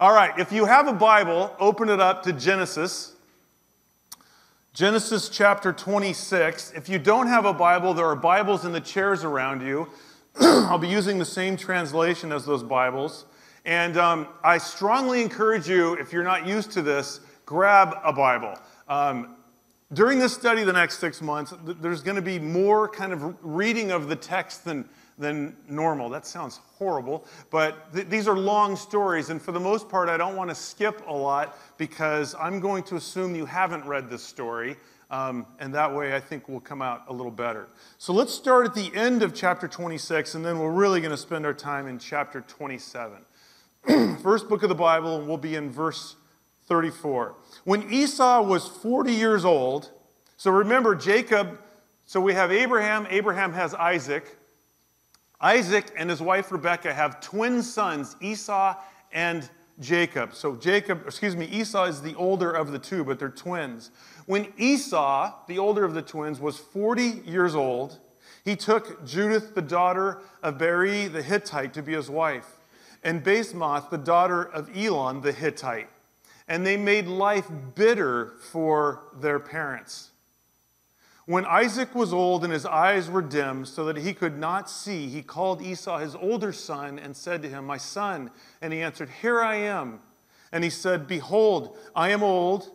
All right, if you have a Bible, open it up to Genesis. Genesis chapter 26. If you don't have a Bible, there are Bibles in the chairs around you. I'll be using the same translation as those Bibles. And I strongly encourage you, if you're not used to this, grab a Bible. During this study the next 6 months, there's going to be more kind of reading of the text than normal. That sounds horrible, but these are long stories, and for the most part, I don't want to skip a lot because I'm going to assume you haven't read this story, and that way I think we'll come out a little better. So let's start at the end of chapter 26, and then we're really going to spend our time in chapter 27. First book of the Bible, and we'll be in verse 34. When Esau was 40 years old, so remember Jacob, so we have Abraham has Isaac. Isaac and his wife Rebekah have twin sons, Esau and Jacob. So Esau is the older of the two, but they're twins. When Esau, the older of the twins, was 40 years old, he took Judith, the daughter of Beri the Hittite, to be his wife, and Basemath, the daughter of Elon the Hittite. And they made life bitter for their parents. When Isaac was old and his eyes were dim so that he could not see, he called Esau his older son and said to him, "My son." And he answered, "Here I am." And he said, "Behold, I am old.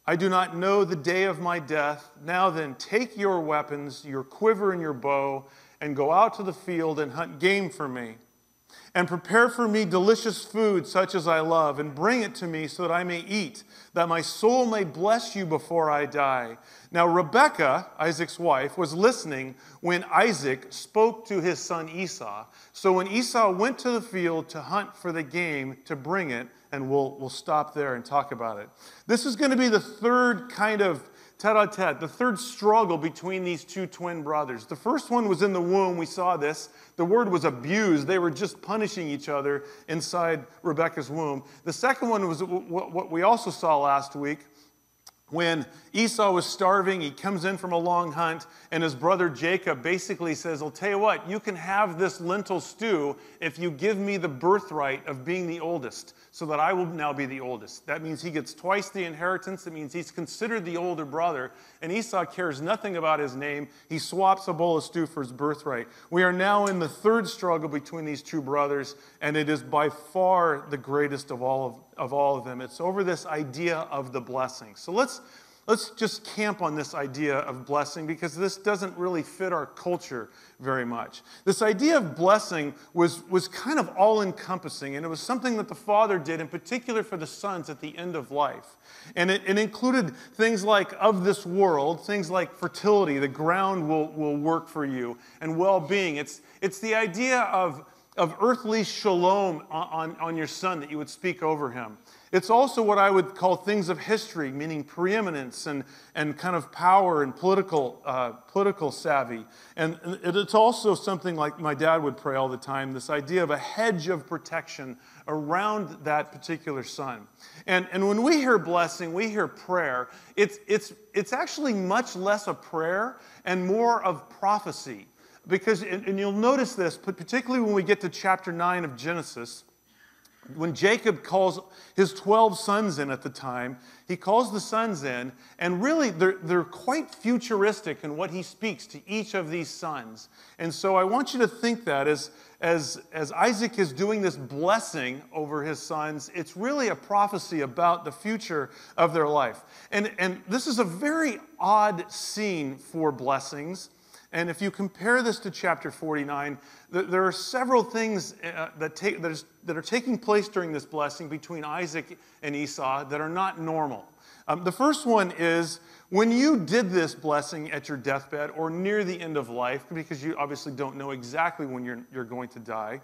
I do not know the day of my death. Now then, take your weapons, your quiver and your bow, and go out to the field and hunt game for me. And prepare for me delicious food such as I love, and bring it to me so that I may eat, that my soul may bless you before I die." Now Rebekah, Isaac's wife, was listening when Isaac spoke to his son Esau. So when Esau went to the field to hunt for the game, to bring it, and we'll stop there and talk about it. This is going to be the third kind of tete-a-tete, the third struggle between these two twin brothers. The first one was in the womb. We saw this. The word was abused. They were just punishing each other inside Rebekah's womb. The second one was what we also saw last week. When Esau was starving, he comes in from a long hunt, and his brother Jacob basically says, "I'll tell you what, you can have this lentil stew if you give me the birthright of being the oldest, so that I will now be the oldest." That means he gets twice the inheritance. It means he's considered the older brother, and Esau cares nothing about his name. He swaps a bowl of stew for his birthright. We are now in the third struggle between these two brothers, and it is by far the greatest of all of them. It's over this idea of the blessing. So let's just camp on this idea of blessing, because this doesn't really fit our culture very much. This idea of blessing was kind of all-encompassing, and it was something that the Father did, in particular for the sons at the end of life. And it included things like of this world, things like fertility, the ground will work for you, and well-being. It's the idea of earthly shalom on your son that you would speak over him. It's also what I would call things of history, meaning preeminence and kind of power and political savvy. And it's also something like my dad would pray all the time, this idea of a hedge of protection around that particular son. And when we hear blessing, we hear prayer. It's actually much less a prayer and more of prophecy. Because, and you'll notice this, particularly when we get to chapter 9 of Genesis, when Jacob calls his 12 sons in at the time, he calls the sons in, and really they're quite futuristic in what he speaks to each of these sons. And so I want you to think that as Isaac is doing this blessing over his sons, it's really a prophecy about the future of their life. And this is a very odd scene for blessings. And if you compare this to chapter 49, there are several things that are taking place during this blessing between Isaac and Esau that are not normal. The first one is when you did this blessing at your deathbed or near the end of life, because you obviously don't know exactly when you're going to die,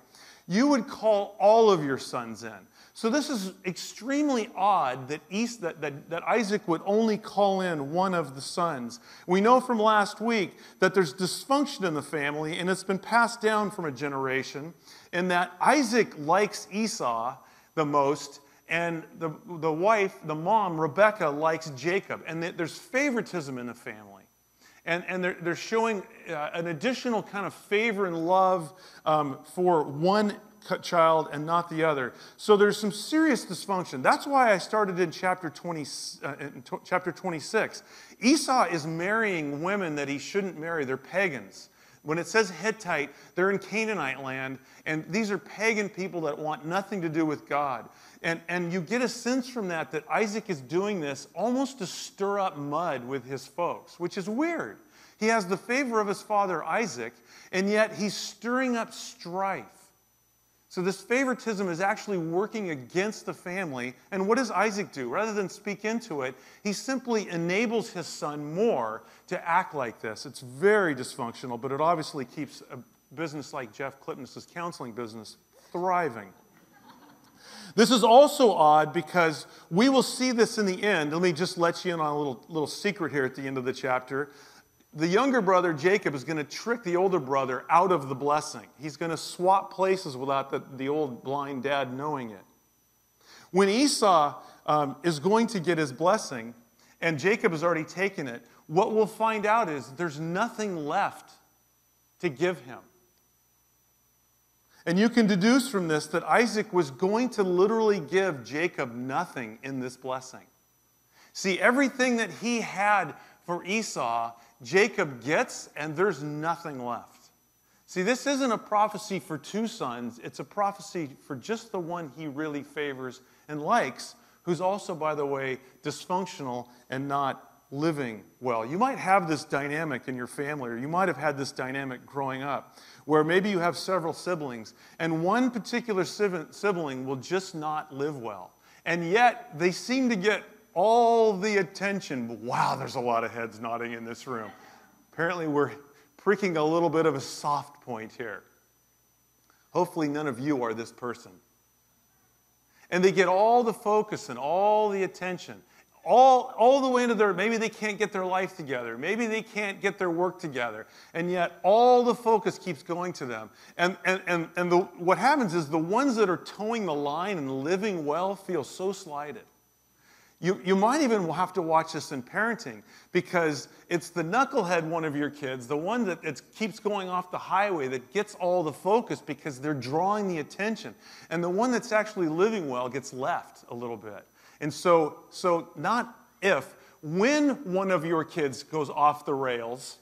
you would call all of your sons in. So this is extremely odd that Isaac would only call in one of the sons. We know from last week that there's dysfunction in the family, and it's been passed down from a generation, and that Isaac likes Esau the most, and the wife, the mom, Rebekah, likes Jacob. And there's favoritism in the family. And they're showing an additional kind of favor and love for one child and not the other. So there's some serious dysfunction. That's why I started in chapter 26. Esau is marrying women that he shouldn't marry. They're pagans. When it says Hittite, they're in Canaanite land, and these are pagan people that want nothing to do with God. And you get a sense from that Isaac is doing this almost to stir up mud with his folks, which is weird. He has the favor of his father Isaac, and yet he's stirring up strife. So this favoritism is actually working against the family. And what does Isaac do? Rather than speak into it, he simply enables his son more to act like this. It's very dysfunctional, but it obviously keeps a business like Jeff Clipness's counseling business thriving. This is also odd because we will see this in the end. Let me just let you in on a little secret here at the end of the chapter. The younger brother, Jacob, is going to trick the older brother out of the blessing. He's going to swap places without the old blind dad knowing it. When Esau is going to get his blessing, and Jacob has already taken it, what we'll find out is there's nothing left to give him. And you can deduce from this that Isaac was going to literally give Jacob nothing in this blessing. See, everything that he had for Esau, Jacob gets, and there's nothing left. See, this isn't a prophecy for two sons. It's a prophecy for just the one he really favors and likes, who's also, by the way, dysfunctional and not living well. You might have this dynamic in your family, or you might have had this dynamic growing up, where maybe you have several siblings, and one particular sibling will just not live well. And yet, they seem to get all the attention. Wow, there's a lot of heads nodding in this room. Apparently, we're pricking a little bit of a soft point here. Hopefully, none of you are this person. And they get all the focus and all the attention. All the way into maybe they can't get their life together. Maybe they can't get their work together. And yet, all the focus keeps going to them. And what happens is the ones that are towing the line and living well feel so slighted. You might even have to watch this in parenting, because it's the knucklehead one of your kids, the one that keeps going off the highway, that gets all the focus because they're drawing the attention. And the one that's actually living well gets left a little bit. And so not if, when one of your kids goes off the rails,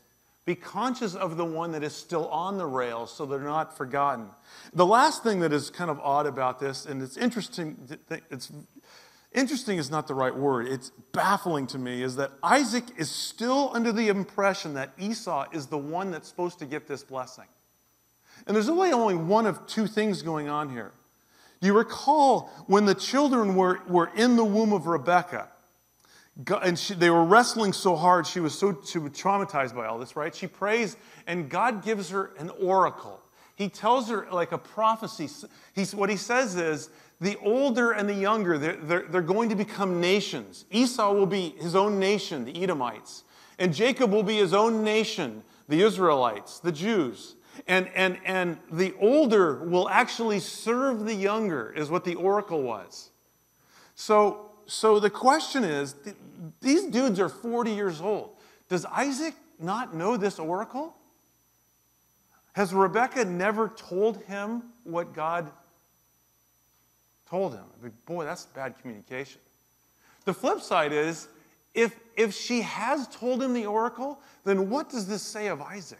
be conscious of the one that is still on the rails so they're not forgotten. The last thing that is kind of odd about this, and it's interesting, interesting is not the right word, it's baffling to me, is that Isaac is still under the impression that Esau is the one that's supposed to get this blessing. And there's only one of two things going on here. You recall when the children were in the womb of Rebekah, and they were wrestling so hard, she was traumatized by all this, right? She prays, and God gives her an oracle. He tells her like a prophecy. What he says is, the older and the younger, they're going to become nations. Esau will be his own nation, the Edomites. And Jacob will be his own nation, the Israelites, the Jews. And the older will actually serve the younger, is what the oracle was. So the question is, these dudes are 40 years old. Does Isaac not know this oracle? Has Rebekah never told him what God told him? I mean, boy, that's bad communication. The flip side is, if she has told him the oracle, then what does this say of Isaac?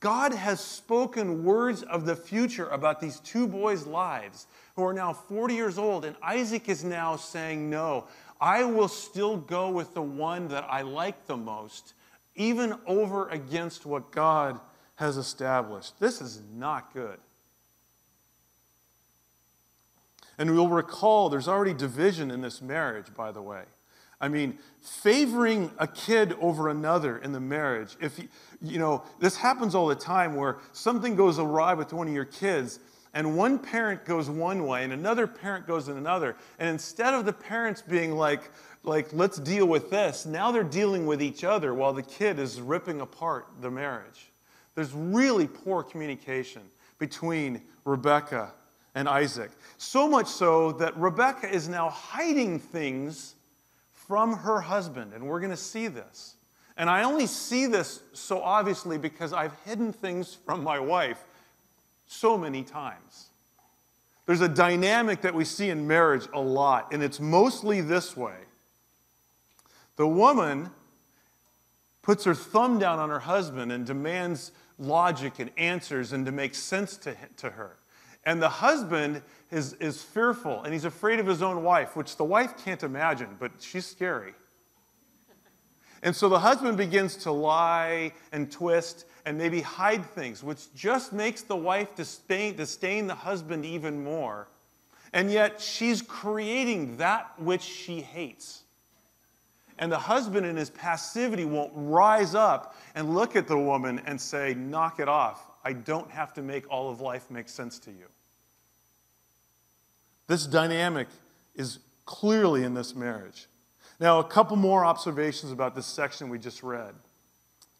God has spoken words of the future about these two boys' lives who are now 40 years old, and Isaac is now saying, no, I will still go with the one that I like the most, even over against what God has established. This is not good. And we'll recall there's already division in this marriage, by the way. I mean, favoring a kid over another in the marriage. If this happens all the time where something goes awry with one of your kids, and one parent goes one way and another parent goes in another. And instead of the parents being like, let's deal with this, now they're dealing with each other while the kid is ripping apart the marriage. There's really poor communication between Rebekah and Isaac. So much so that Rebekah is now hiding things from her husband, and we're going to see this. And I only see this so obviously because I've hidden things from my wife so many times. There's a dynamic that we see in marriage a lot, and it's mostly this way. The woman puts her thumb down on her husband and demands logic and answers and to make sense to her. And the husband is fearful, and he's afraid of his own wife, which the wife can't imagine, but she's scary. And so the husband begins to lie and twist and maybe hide things, which just makes the wife disdain the husband even more. And yet she's creating that which she hates. And the husband in his passivity won't rise up and look at the woman and say, knock it off. I don't have to make all of life make sense to you. This dynamic is clearly in this marriage. Now, a couple more observations about this section we just read.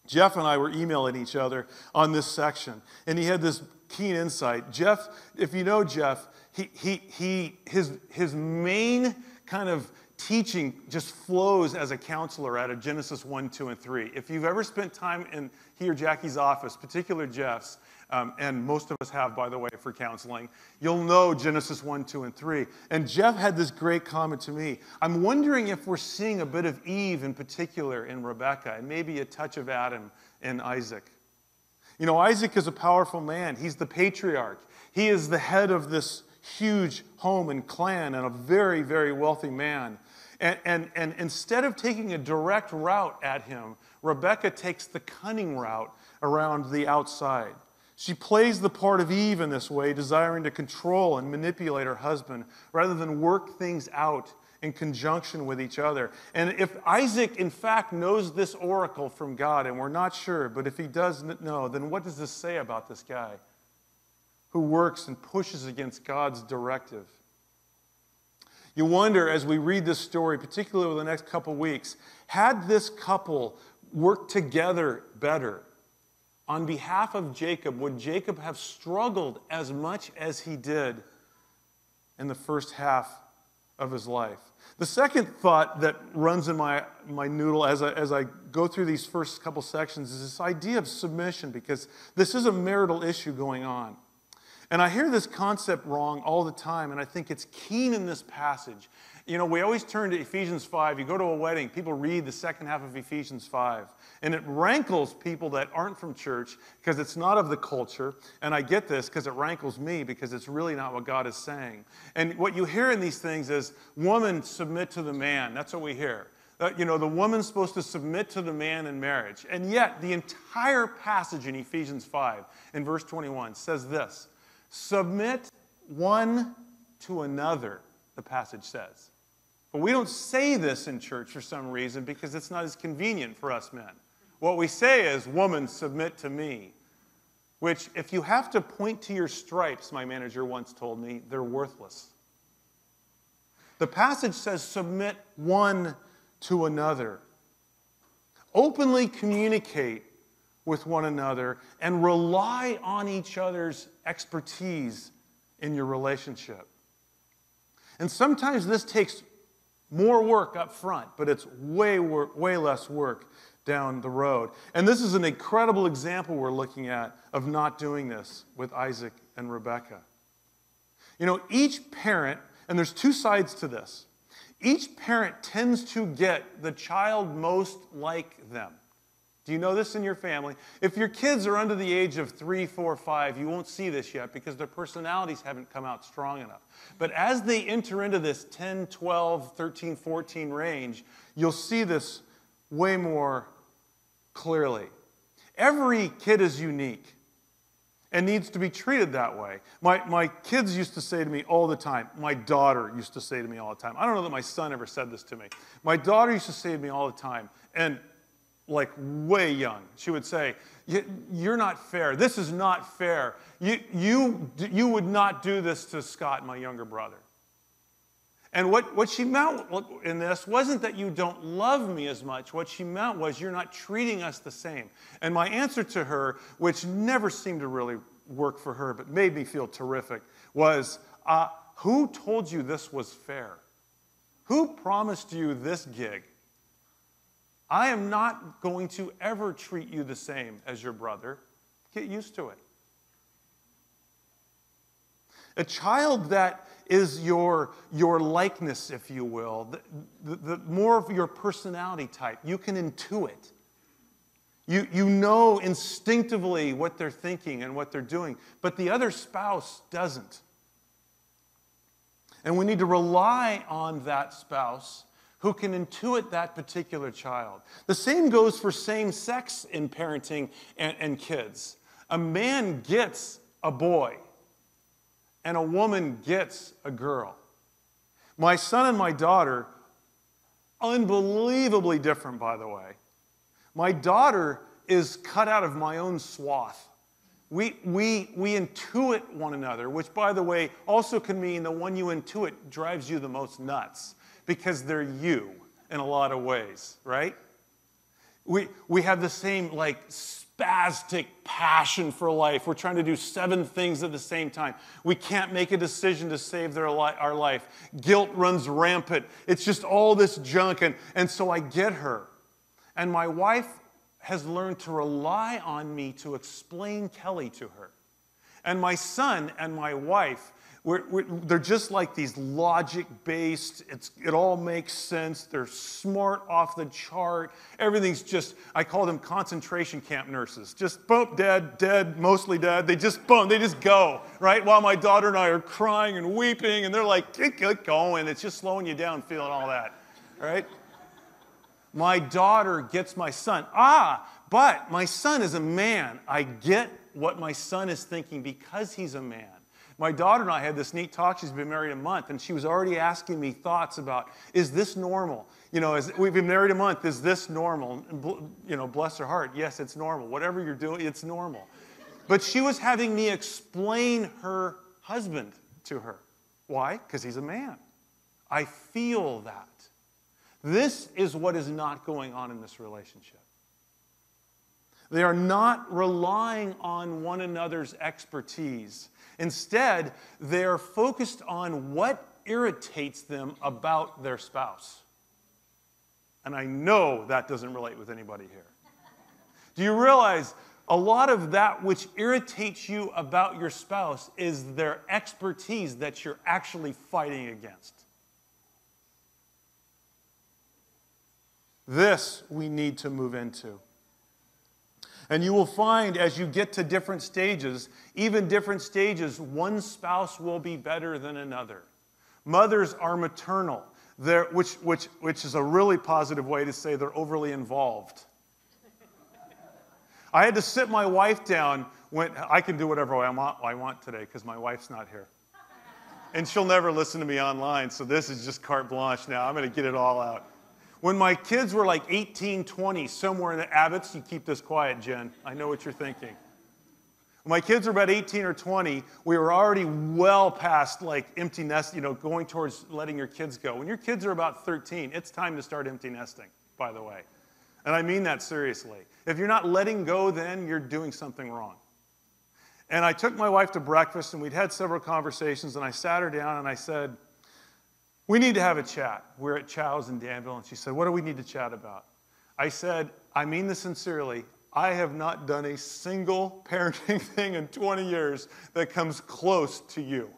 Jeff and I were emailing each other on this section, and he had this keen insight. Jeff, if you know Jeff, his main kind of teaching just flows as a counselor out of Genesis 1, 2, and 3. If you've ever spent time in he or Jackie's office, particularly Jeff's, and most of us have, by the way, for counseling, you'll know Genesis 1, 2, and 3. And Jeff had this great comment to me. I'm wondering if we're seeing a bit of Eve in particular in Rebekah, and maybe a touch of Adam in Isaac. You know, Isaac is a powerful man. He's the patriarch. He is the head of this huge home and clan and a very, very wealthy man. And instead of taking a direct route at him, Rebekah takes the cunning route around the outside. She plays the part of Eve in this way, desiring to control and manipulate her husband rather than work things out in conjunction with each other. And if Isaac, in fact, knows this oracle from God, and we're not sure, but if he does know, then what does this say about this guy who works and pushes against God's directive? You wonder, as we read this story, particularly over the next couple weeks, had this couple worked together better on behalf of Jacob, would Jacob have struggled as much as he did in the first half of his life? The second thought that runs in my noodle as I go through these first couple sections is this idea of submission, because this is a marital issue going on. And I hear this concept wrong all the time, and I think it's keen in this passage. You know, we always turn to Ephesians 5. You go to a wedding, people read the second half of Ephesians 5. And it rankles people that aren't from church because it's not of the culture. And I get this because it rankles me because it's really not what God is saying. And what you hear in these things is, woman, submit to the man. That's what we hear. You know, the woman's supposed to submit to the man in marriage. And yet, the entire passage in Ephesians 5, in verse 21, says this: submit one to another, the passage says. But we don't say this in church for some reason because it's not as convenient for us men. What we say is, woman, submit to me. Which, if you have to point to your stripes, my manager once told me, they're worthless. The passage says, submit one to another. Openly communicate with one another and rely on each other's expertise in your relationship. And sometimes this takes more work up front, but it's way less work down the road. And this is an incredible example we're looking at of not doing this with Isaac and Rebekah. You know, each parent, and there's two sides to this, each parent tends to get the child most like them. Do you know this in your family? If your kids are under the age of 3, 4, 5, you won't see this yet because their personalities haven't come out strong enough. But as they enter into this 10, 12, 13, 14 range, you'll see this way more clearly. Every kid is unique and needs to be treated that way. My kids used to say to me all the time, my daughter used to say to me all the time, I don't know that my son ever said this to me. My daughter used to say to me all the time, and like way young, she would say, you're not fair. This is not fair. You would not do this to Scott, my younger brother. And what she meant in this wasn't that you don't love me as much. What she meant was you're not treating us the same. And my answer to her, which never seemed to really work for her but made me feel terrific, was, who told you this was fair? Who promised you this gig? I am not going to ever treat you the same as your brother. Get used to it. A child that is your likeness, if you will, the more of your personality type. You can intuit. You know instinctively what they're thinking and what they're doing, but the other spouse doesn't. And we need to rely on that spouse who can intuit that particular child. The same goes for same-sex in parenting and kids. A man gets a boy, and a woman gets a girl. My son and my daughter, unbelievably different, by the way. My daughter is cut out of my own swath. We intuit one another, which, by the way, also can mean the one you intuit drives you the most nuts, because they're you in a lot of ways, right? We have the same, like, spastic passion for life. We're trying to do 7 things at the same time. We can't make a decision to save our life. Guilt runs rampant. It's just all this junk, and so I get her. And my wife has learned to rely on me to explain Kelly to her. And my son and my wife, they're just like these logic-based, it all makes sense. They're smart off the chart. Everything's just, I call them concentration camp nurses. Just boom, dead, mostly dead. They just boom, they just go, right? While my daughter and I are crying and weeping, and they're like, get going. It's just slowing you down, feeling all that, right? My daughter gets my son. But my son is a man. I get what my son is thinking because he's a man. My daughter and I had this neat talk. She's been married a month, and she was already asking me thoughts about, is this normal? You know, we've been married a month, is this normal? You know, bless her heart, yes, it's normal. Whatever you're doing, it's normal. But she was having me explain her husband to her. Why? Because he's a man. I feel that. This is what is not going on in this relationship. They are not relying on one another's expertise. Instead, they are focused on what irritates them about their spouse. And I know that doesn't relate with anybody here. Do you realize a lot of that which irritates you about your spouse is their expertise that you're actually fighting against? This we need to move into. And you will find as you get to different stages, even different stages, one spouse will be better than another. Mothers are maternal, which is a really positive way to say they're overly involved. I had to sit my wife down when I can do whatever I want today because my wife's not here. And she'll never listen to me online, so this is just carte blanche now. I'm going to get it all out. When my kids were like 18, 20, somewhere in the Abbotts, you keep this quiet, Jen. I know what you're thinking. When my kids were about 18 or 20, we were already well past like empty nest, going towards letting your kids go. When your kids are about 13, it's time to start empty nesting, by the way. And I mean that seriously. If you're not letting go then, you're doing something wrong. And I took my wife to breakfast, and we'd had several conversations, and I sat her down and I said, we need to have a chat. We're at Chow's in Danville, and she said, what do we need to chat about? I said, I mean this sincerely. I have not done a single parenting thing in 20 years that comes close to you.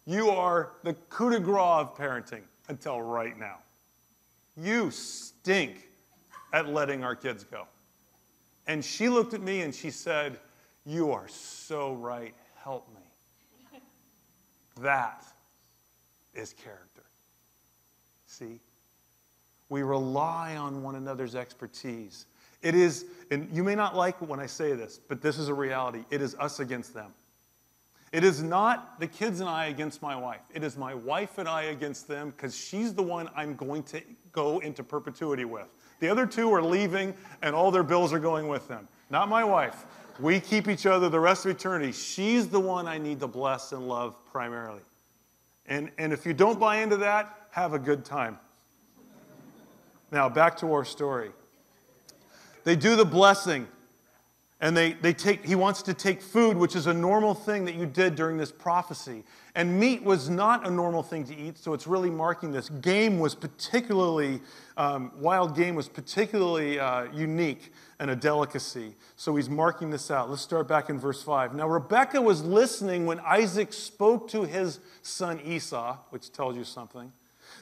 You are the coup de grace of parenting until right now. You stink at letting our kids go. And she looked at me and she said, you are so right. Help me. That is character. See? We rely on one another's expertise. It is, and you may not like it when I say this, but this is a reality. It is us against them. It is not the kids and I against my wife. It is my wife and I against them because she's the one I'm going to go into perpetuity with. The other two are leaving and all their bills are going with them. Not my wife. We keep each other the rest of eternity. She's the one I need to bless and love primarily. And if you don't buy into that, have a good time. Now, back to our story. They do the blessing. And he wants to take food, which is a normal thing that you did during this prophecy. And meat was not a normal thing to eat, so it's really marking this. Game was particularly, wild game was particularly unique and a delicacy. So he's marking this out. Let's start back in verse 5. Now Rebekah was listening when Isaac spoke to his son Esau, which tells you something.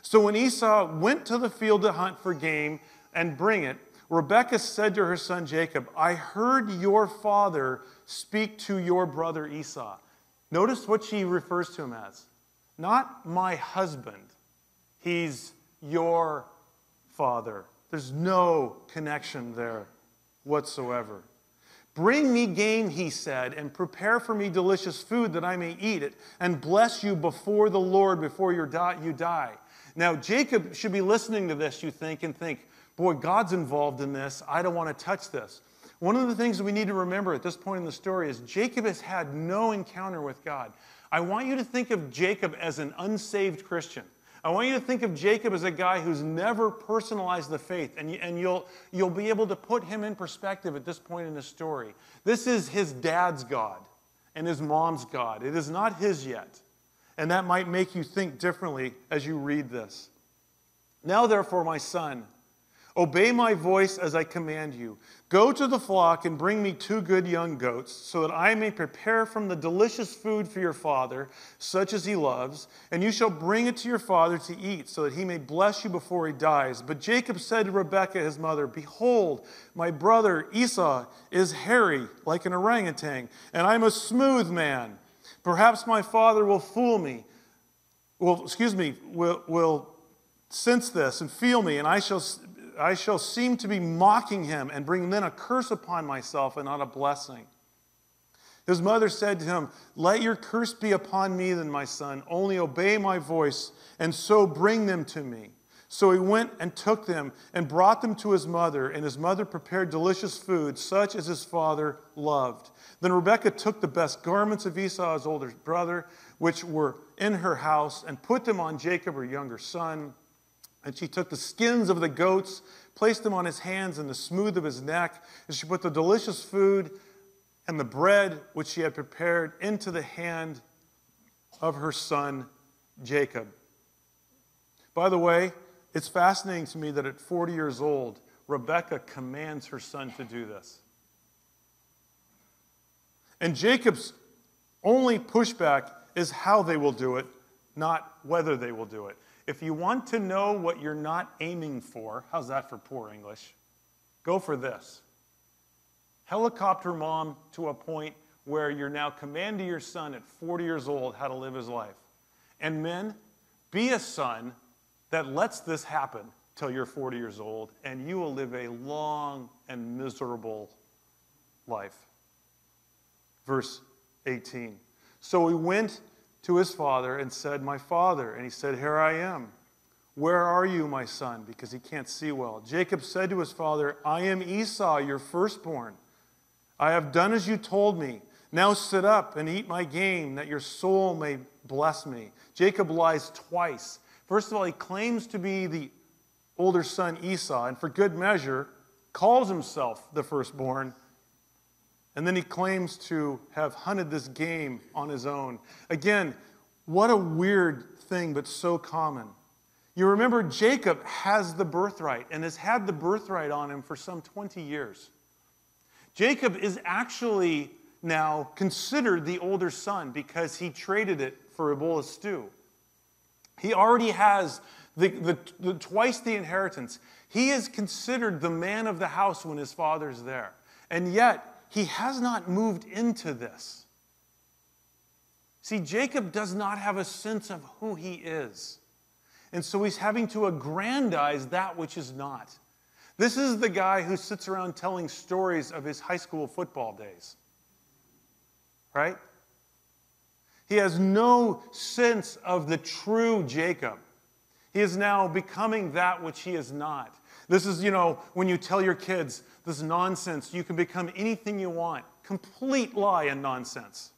So when Esau went to the field to hunt for game and bring it, Rebekah said to her son Jacob, I heard your father speak to your brother Esau. Notice what she refers to him as. Not my husband. He's your father. There's no connection there whatsoever. Bring me game, he said, and prepare for me delicious food that I may eat it and bless you before the Lord before you die. Now, Jacob should be listening to this, you think, and think, boy, God's involved in this. I don't want to touch this. One of the things that we need to remember at this point in the story is Jacob has had no encounter with God. I want you to think of Jacob as an unsaved Christian. I want you to think of Jacob as a guy who's never personalized the faith, and you'll be able to put him in perspective at this point in the story. This is his dad's God and his mom's God. It is not his yet. And that might make you think differently as you read this. Now, therefore, my son, obey my voice as I command you. Go to the flock and bring me 2 good young goats, so that I may prepare from the delicious food for your father, such as he loves, and you shall bring it to your father to eat, so that he may bless you before he dies. But Jacob said to Rebekah his mother, behold, my brother Esau is hairy like an orangutan, and I'm a smooth man. Perhaps my father will will sense this and feel me, and I shall seem to be mocking him and bring then a curse upon myself and not a blessing. His mother said to him, let your curse be upon me then, my son. Only obey my voice, and so bring them to me. So he went and took them and brought them to his mother, and his mother prepared delicious food, such as his father loved. Then Rebekah took the best garments of Esau, his older brother, which were in her house, and put them on Jacob, her younger son. And she took the skins of the goats, placed them on his hands and the smooth of his neck, and she put the delicious food and the bread which she had prepared into the hand of her son Jacob. By the way, it's fascinating to me that at 40 years old, Rebekah commands her son to do this. And Jacob's only pushback is how they will do it, not whether they will do it. If you want to know what you're not aiming for, how's that for poor English? Go for this. Helicopter mom to a point where you're now commanding your son at 40 years old how to live his life. And men, be a son that lets this happen till you're 40 years old, and you will live a long and miserable life. Verse 18. So he went to his father and said, my father. And he said, here I am. Where are you, my son? Because he can't see well. Jacob said to his father, I am Esau, your firstborn. I have done as you told me. Now sit up and eat my game, that your soul may bless me. Jacob lies twice. First of all, he claims to be the older son Esau, and for good measure, calls himself the firstborn. And then he claims to have hunted this game on his own. Again, what a weird thing, but so common. You remember Jacob has the birthright and has had the birthright on him for some 20 years. Jacob is actually now considered the older son because he traded it for a bowl of stew. He already has twice the inheritance. He is considered the man of the house when his father's there. And yet, he has not moved into this. See, Jacob does not have a sense of who he is. And so he's having to aggrandize that which is not. This is the guy who sits around telling stories of his high school football days. Right? He has no sense of the true Jacob. He is now becoming that which he is not. This is, when you tell your kids, this nonsense, you can become anything you want. Complete lie and nonsense.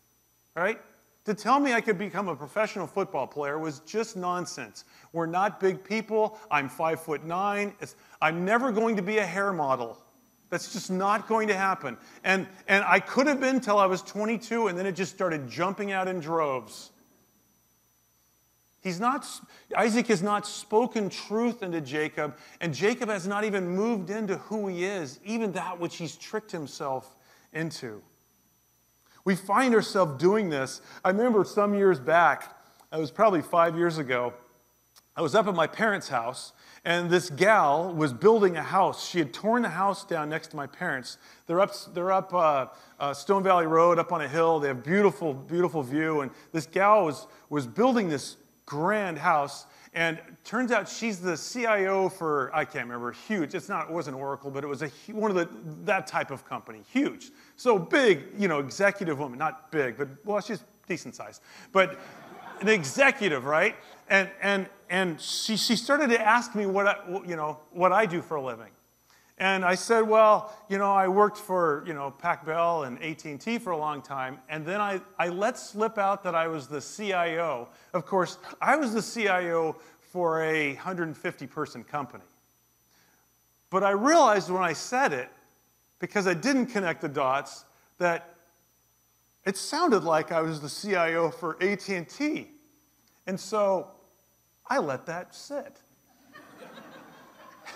Right? To tell me I could become a professional football player was just nonsense. We're not big people. I'm 5'9". I'm never going to be a hair model. That's just not going to happen. And I could have been till I was 22, and then it just started jumping out in droves. Isaac has not spoken truth into Jacob, and Jacob has not even moved into who he is, even that which he's tricked himself into. We find ourselves doing this. I remember some years back, it was probably 5 years ago, I was up at my parents' house, and this gal was building a house. She had torn the house down next to my parents. They're up Stone Valley Road, up on a hill. They have beautiful, beautiful view, and this gal was building this grand house, and turns out she's the CIO for, I can't remember, huge. It wasn't Oracle, but it was one of that type of company, huge. So big, executive woman, not big, but, well, she's decent size. But an executive, right? And she started to ask me what I do for a living. And I said, well, I worked for, Pac Bell and AT&T for a long time. And then I let slip out that I was the CIO. Of course, I was the CIO for a 150-person company. But I realized when I said it, because I didn't connect the dots, that it sounded like I was the CIO for AT&T. And so I let that sit.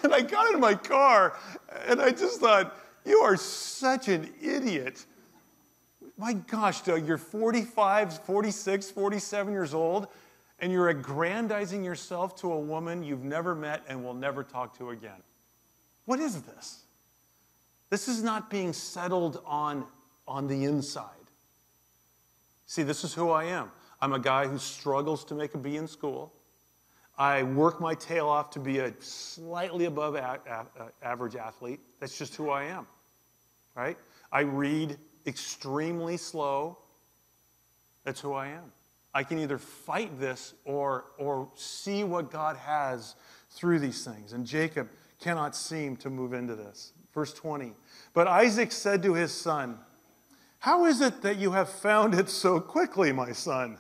And I got in my car, and I just thought, you are such an idiot. My gosh, Doug, you're 45, 46, 47 years old, and you're aggrandizing yourself to a woman you've never met and will never talk to again. What is this? This is not being settled on the inside. See, this is who I am. I'm a guy who struggles to make a B in school. I work my tail off to be a slightly above average athlete. That's just who I am, right? I read extremely slow. That's who I am. I can either fight this or see what God has through these things. And Jacob cannot seem to move into this. Verse 20, but Isaac said to his son, how is it that you have found it so quickly, my son,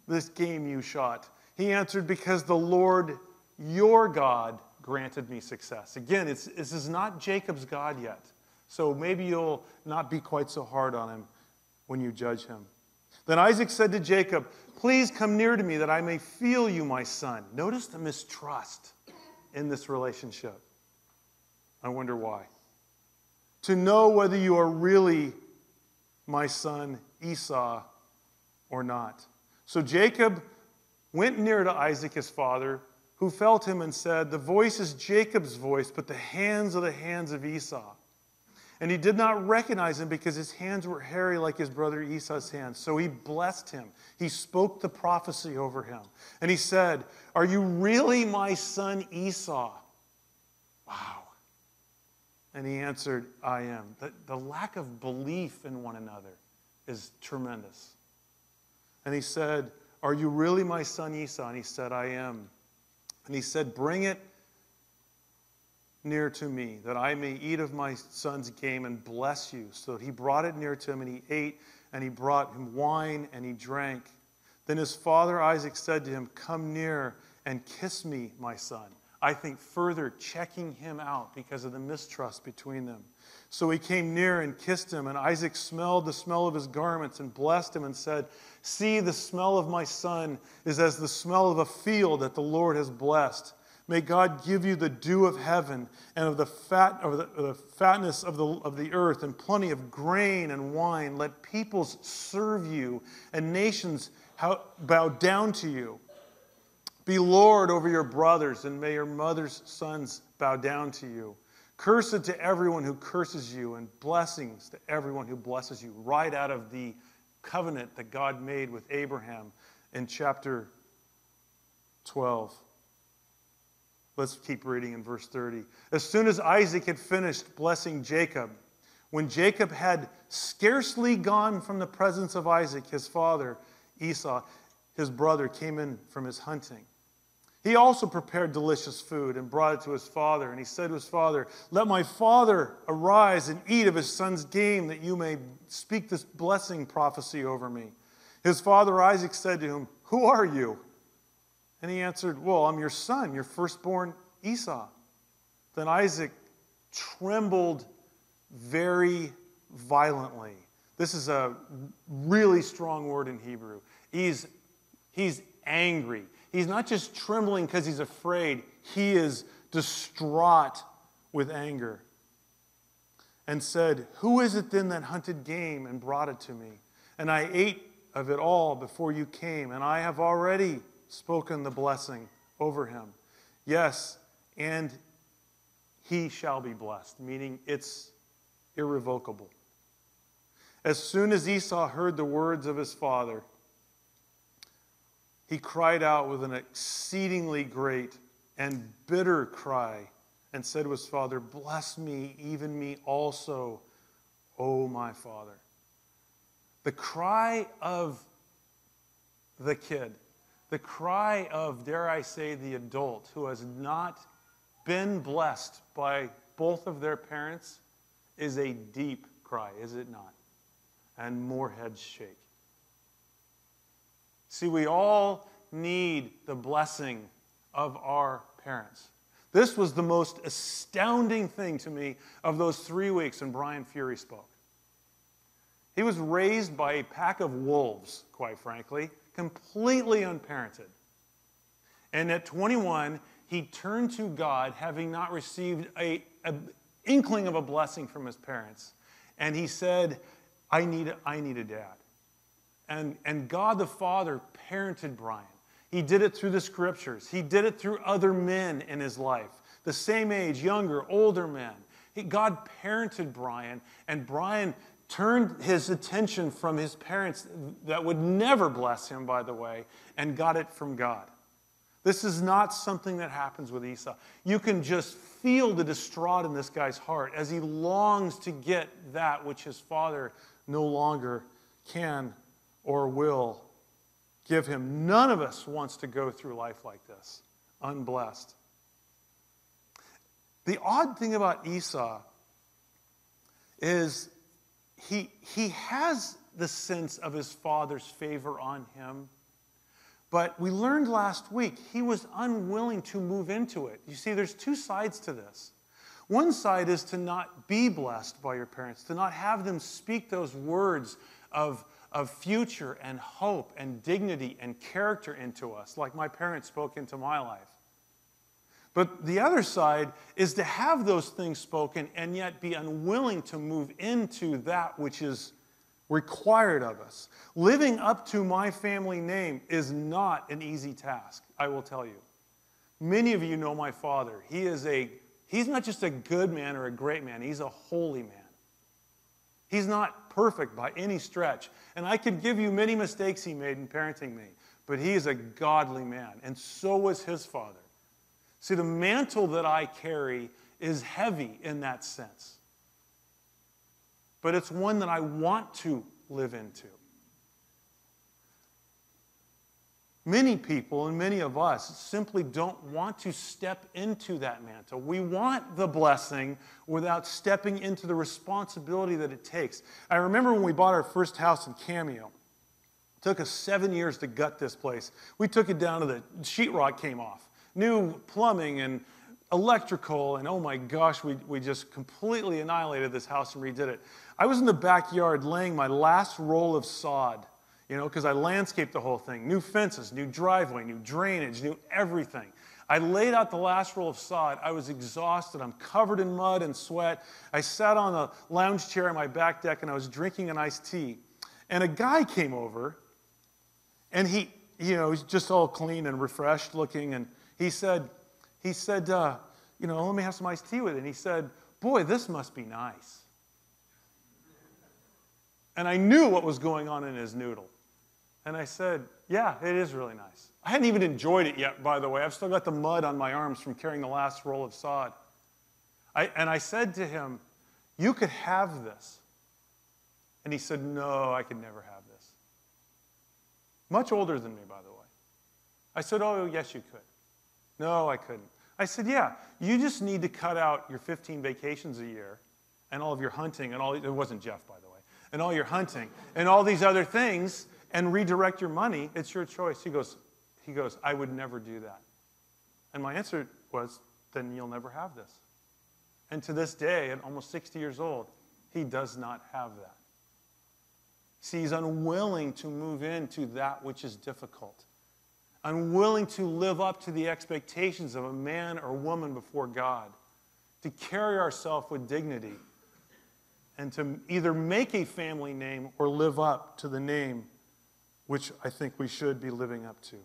this game you shot? He answered, because the Lord, your God, granted me success. Again, this is not Jacob's God yet. So maybe you'll not be quite so hard on him when you judge him. Then Isaac said to Jacob, please come near to me that I may feel you, my son. Notice the mistrust in this relationship. I wonder why. To know whether you are really my son Esau or not. So Jacob went near to Isaac his father, who felt him and said, the voice is Jacob's voice, but the hands are the hands of Esau. And he did not recognize him because his hands were hairy like his brother Esau's hands. So he blessed him. He spoke the prophecy over him. And he said, are you really my son Esau? Wow. And he answered, I am. The lack of belief in one another is tremendous. And he said, are you really my son Esau? And he said, I am. And he said, bring it near to me, that I may eat of my son's game and bless you. So he brought it near to him, and he ate, and he brought him wine, and he drank. Then his father Isaac said to him, come near and kiss me, my son. I think further checking him out because of the mistrust between them. So he came near and kissed him, and Isaac smelled the smell of his garments and blessed him and said, see, the smell of my son is as the smell of a field that the Lord has blessed. May God give you the dew of heaven and of the fatness of the earth and plenty of grain and wine. Let peoples serve you and nations bow down to you. Be Lord over your brothers, and may your mother's sons bow down to you. Cursed to everyone who curses you, and blessings to everyone who blesses you. Right out of the covenant that God made with Abraham in chapter 12. Let's keep reading in verse 30. As soon as Isaac had finished blessing Jacob, when Jacob had scarcely gone from the presence of Isaac, his father, Esau, his brother, came in from his hunting. He also prepared delicious food and brought it to his father. And he said to his father, let my father arise and eat of his son's game, that you may speak this blessing prophecy over me. His father Isaac said to him, who are you? And he answered, well, I'm your son, your firstborn Esau. Then Isaac trembled very violently. This is a really strong word in Hebrew. He's angry. He's not just trembling because he's afraid. He is distraught with anger. And said, "Who is it then that hunted game and brought it to me? And I ate of it all before you came, and I have already spoken the blessing over him. Yes, and he shall be blessed," meaning it's irrevocable. As soon as Esau heard the words of his father, he cried out with an exceedingly great and bitter cry and said to his father, "Bless me, even me also, O my father." The cry of the kid, the cry of, dare I say, the adult who has not been blessed by both of their parents is a deep cry, is it not? And more heads shake. See, we all need the blessing of our parents. This was the most astounding thing to me of those 3 weeks when Brian Fury spoke. He was raised by a pack of wolves, quite frankly, completely unparented. And at 21, he turned to God, having not received an inkling of a blessing from his parents. And he said, I need a dad. And God the Father parented Brian. He did it through the scriptures. He did it through other men in his life, the same age, younger, older men. God parented Brian, and Brian turned his attention from his parents that would never bless him, by the way, and got it from God. This is not something that happens with Esau. You can just feel the distraught in this guy's heart as he longs to get that which his father no longer can or will give him. None of us wants to go through life like this, unblessed. The odd thing about Esau is he has the sense of his father's favor on him, but we learned last week he was unwilling to move into it. You see, there's two sides to this. One side is to not be blessed by your parents, to not have them speak those words of future and hope and dignity and character into us, like my parents spoke into my life. But the other side is to have those things spoken and yet be unwilling to move into that which is required of us. Living up to my family name is not an easy task, I will tell you. Many of you know my father. He's not just a good man or a great man, he's a holy man. He's not perfect by any stretch. And I could give you many mistakes he made in parenting me, but he is a godly man, and so was his father. See, the mantle that I carry is heavy in that sense. But it's one that I want to live into. Many people, and many of us, simply don't want to step into that mantle. We want the blessing without stepping into the responsibility that it takes. I remember when we bought our first house in Cameo. It took us 7 years to gut this place. We took it down to the sheetrock came off. New plumbing and electrical, and oh my gosh, we just completely annihilated this house and redid it. I was in the backyard laying my last roll of sod, because I landscaped the whole thing. New fences, new driveway, new drainage, new everything. I laid out the last roll of sod. I was exhausted. I'm covered in mud and sweat. I sat on a lounge chair on my back deck, and I was drinking an iced tea. And a guy came over, and he's just all clean and refreshed looking, and he said, let me have some iced tea with it. And he said, "Boy, this must be nice." And I knew what was going on in his noodle. And I said, "Yeah, it is really nice." I hadn't even enjoyed it yet, by the way. I've still got the mud on my arms from carrying the last roll of sod. And I said to him, "You could have this." And he said, "No, I could never have this." Much older than me, by the way. I said, "Oh, yes, you could." "No, I couldn't." I said, "Yeah, you just need to cut out your 15 vacations a year and all of your hunting and it wasn't Jeff, by the way, and all your hunting and all these other things and redirect your money. It's your choice." He goes, "I would never do that." And my answer was, "Then you'll never have this." And to this day, at almost 60 years old, He does not have that. See, he's unwilling to move into that which is difficult, unwilling to live up to the expectations of a man or woman before God, to carry ourselves with dignity, and to either make a family name or live up to the name which I think we should be living up to.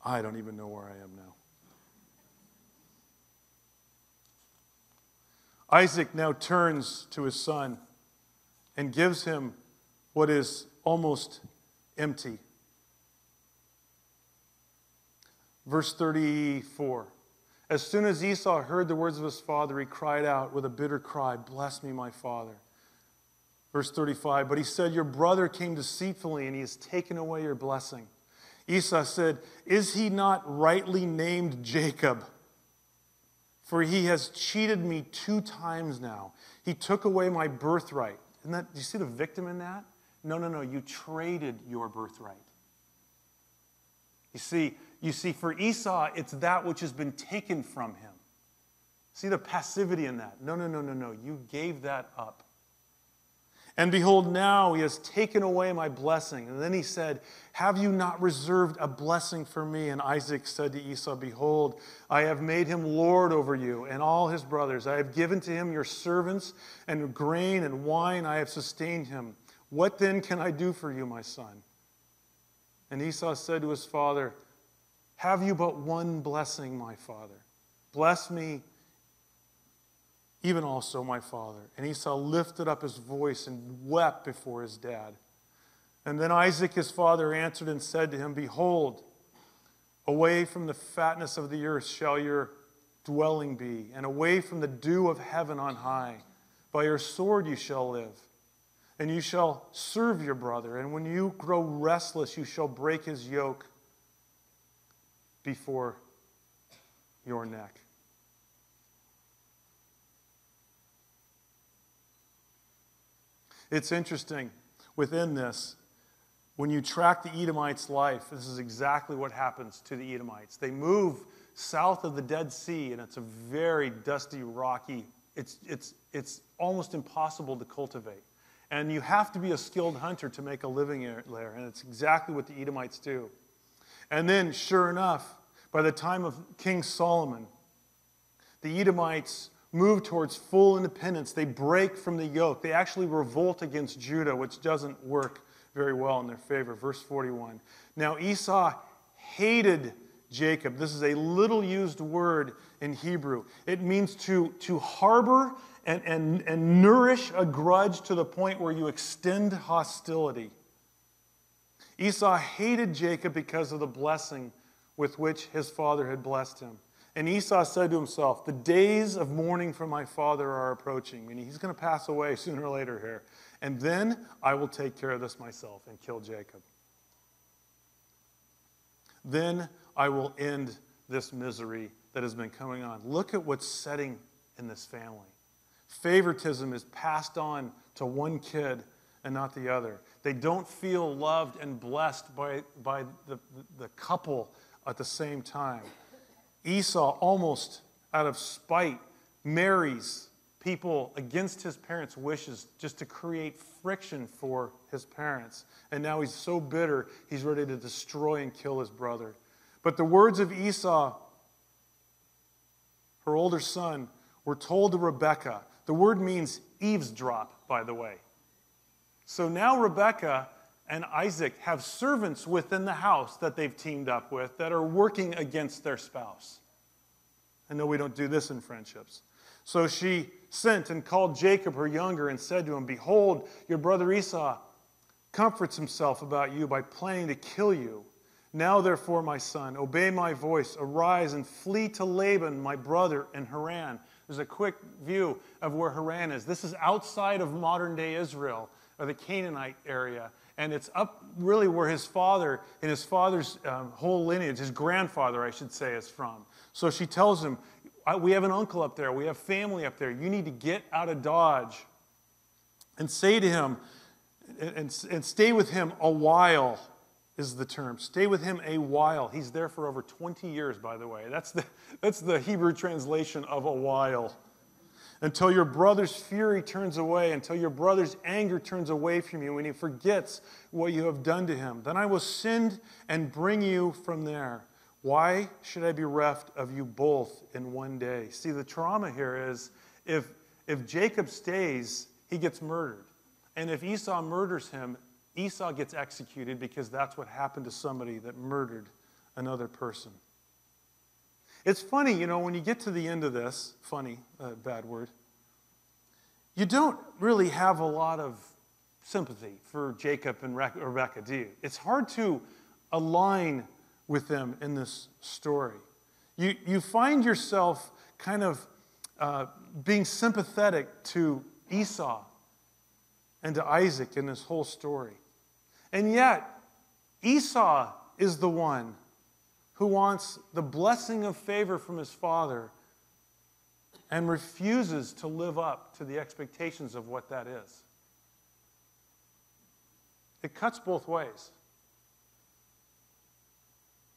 I don't even know where I am now. Isaac now turns to his son and gives him what is almost empty. Verse 34. As soon as Esau heard the words of his father, he cried out with a bitter cry, "Bless me, my father." Verse 35. But he said, "Your brother came deceitfully, and he has taken away your blessing." Esau said, "Is he not rightly named Jacob? For he has cheated me 2 times now. He took away my birthright." Do you see the victim in that? No. You traded your birthright. You see, for Esau, it's that which has been taken from him. See the passivity in that? No. You gave that up. "And behold, now he has taken away my blessing." And then he said, "Have you not reserved a blessing for me?" And Isaac said to Esau, "Behold, I have made him lord over you and all his brothers. I have given to him your servants and grain and wine. I have sustained him. What then can I do for you, my son?" And Esau said to his father, "Have you but one blessing, my father? Bless me even also, my father." And Esau lifted up his voice and wept before his dad. And then Isaac, his father, answered and said to him, "Behold, away from the fatness of the earth shall your dwelling be, and away from the dew of heaven on high. By your sword you shall live, and you shall serve your brother. And when you grow restless, you shall break his yoke before your neck." It's interesting, within this, when you track the Edomites' life, this is exactly what happens to the Edomites. They move south of the Dead Sea, and it's a very dusty, rocky, it's almost impossible to cultivate. And you have to be a skilled hunter to make a living there, and it's exactly what the Edomites do. And then, sure enough, by the time of King Solomon, the Edomites move towards full independence. They break from the yoke. They actually revolt against Judah, which doesn't work very well in their favor. Verse 41. Now Esau hated Jacob. This is a little used word in Hebrew. It means to harbor and nourish a grudge to the point where you extend hostility. Esau hated Jacob because of the blessing with which his father had blessed him. And Esau said to himself, "The days of mourning for my father are approaching," meaning he's going to pass away sooner or later here. "And then I will take care of this myself and kill Jacob. Then I will end this misery that has been coming on." Look at what's setting in this family. Favoritism is passed on to one kid and not the other. They don't feel loved and blessed by the couple at the same time. Esau, almost out of spite, marries people against his parents' wishes just to create friction for his parents. And now he's so bitter, he's ready to destroy and kill his brother. But the words of Esau, her older son, were told to Rebekah. The word means eavesdrop, by the way. So now Rebekah and Isaac have servants within the house that they've teamed up with that are working against their spouse. I know we don't do this in friendships. So she sent and called Jacob, her younger, and said to him, "Behold, your brother Esau comforts himself about you by planning to kill you. Now, therefore, my son, obey my voice. Arise and flee to Laban, my brother, in Haran." There's a quick view of where Haran is. This is outside of modern-day Israel, or the Canaanite area. And it's up really where his father and his father's whole lineage, his grandfather, I should say, is from. So she tells him, "We have an uncle up there. We have family up there. You need to get out of Dodge and say to him, and stay with him a while," is the term. Stay with him a while. He's there for over 20 years, by the way. That's the Hebrew translation of a while. until your brother's fury turns away, until your brother's anger turns away from you, when he forgets what you have done to him. Then I will send and bring you from there. Why should I be reft of you both in one day? See, the trauma here is if Jacob stays, he gets murdered. And if Esau murders him, Esau gets executed because that's what happened to somebody that murdered another person. It's funny, when you get to the end of this, funny, bad word, you don't really have a lot of sympathy for Jacob and Rebekah, do you? It's hard to align with them in this story. You find yourself kind of being sympathetic to Esau and to Isaac in this whole story. And yet, Esau is the one who wants the blessing of favor from his father and refuses to live up to the expectations of what that is. It cuts both ways.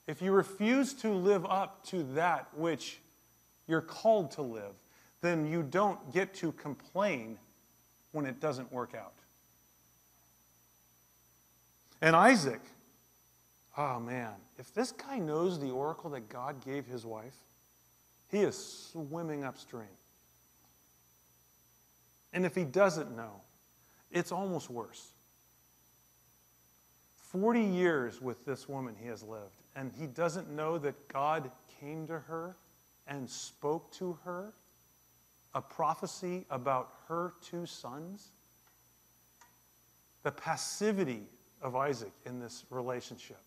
If you refuse to live up to that which you're called to live, then you don't get to complain when it doesn't work out. And Isaac, oh man, if this guy knows the oracle that God gave his wife, he is swimming upstream. And if he doesn't know, it's almost worse. 40 years with this woman he has lived, and he doesn't know that God came to her and spoke to her a prophecy about her 2 sons. The passivity of Isaac in this relationship.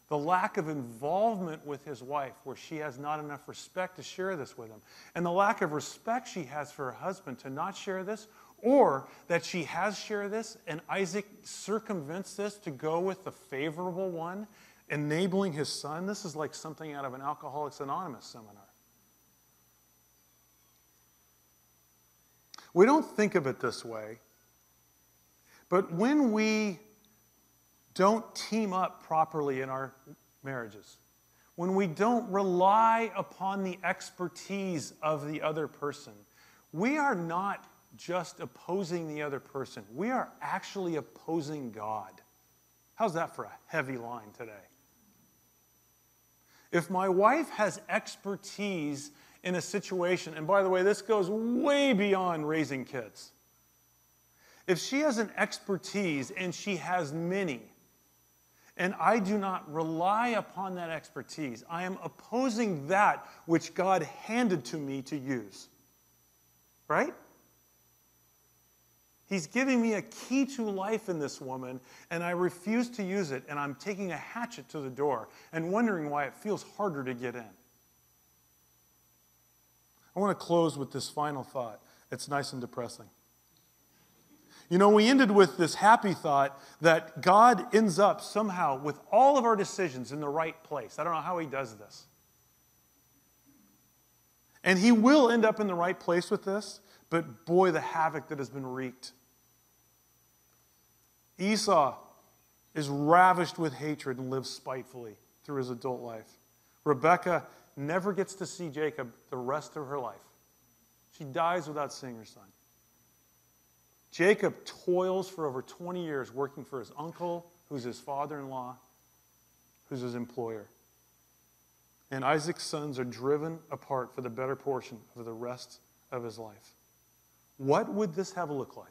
The lack of involvement with his wife, where she has not enough respect to share this with him. And the lack of respect she has for her husband to not share this, or that she has shared this, and Isaac circumvents this to go with the favorable one, enabling his son. This is like something out of an Alcoholics Anonymous seminar. We don't think of it this way, but when we don't team up properly in our marriages, when we don't rely upon the expertise of the other person, we are not just opposing the other person. We are actually opposing God. How's that for a heavy line today? If my wife has expertise in a situation, and by the way, this goes way beyond raising kids. If she has an expertise and she has many, and I do not rely upon that expertise, I am opposing that which God handed to me to use. Right? He's giving me a key to life in this woman, and I refuse to use it, and I'm taking a hatchet to the door and wondering why it feels harder to get in. I want to close with this final thought. It's nice and depressing. We ended with this happy thought that God ends up somehow with all of our decisions in the right place. I don't know how he does this. And he will end up in the right place with this, but boy, the havoc that has been wreaked. Esau is ravished with hatred and lives spitefully through his adult life. Rebekah never gets to see Jacob the rest of her life. She dies without seeing her son. Jacob toils for over 20 years working for his uncle, who's his father-in-law, who's his employer. And Isaac's sons are driven apart for the better portion of the rest of his life. What would this have looked like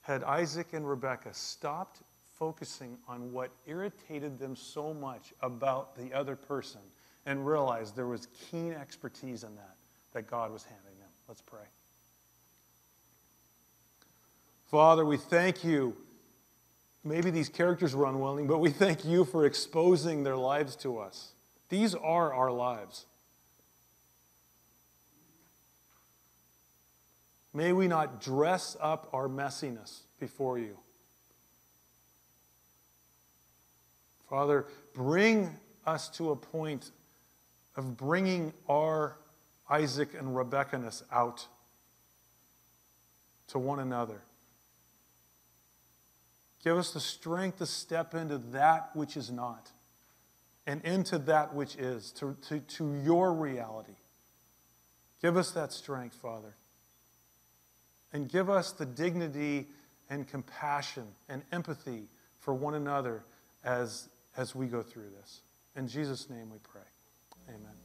had Isaac and Rebekah stopped focusing on what irritated them so much about the other person and realized there was keen expertise in that God was handing them? Let's pray. Father, we thank you. Maybe these characters were unwilling, but we thank you for exposing their lives to us. These are our lives. May we not dress up our messiness before you. Father, bring us to a point of bringing our Isaac and Rebekah-ness out to one another. Give us the strength to step into that which is not and into that which is, to your reality. Give us that strength, Father. And give us the dignity and compassion and empathy for one another as we go through this. In Jesus' name we pray. Amen.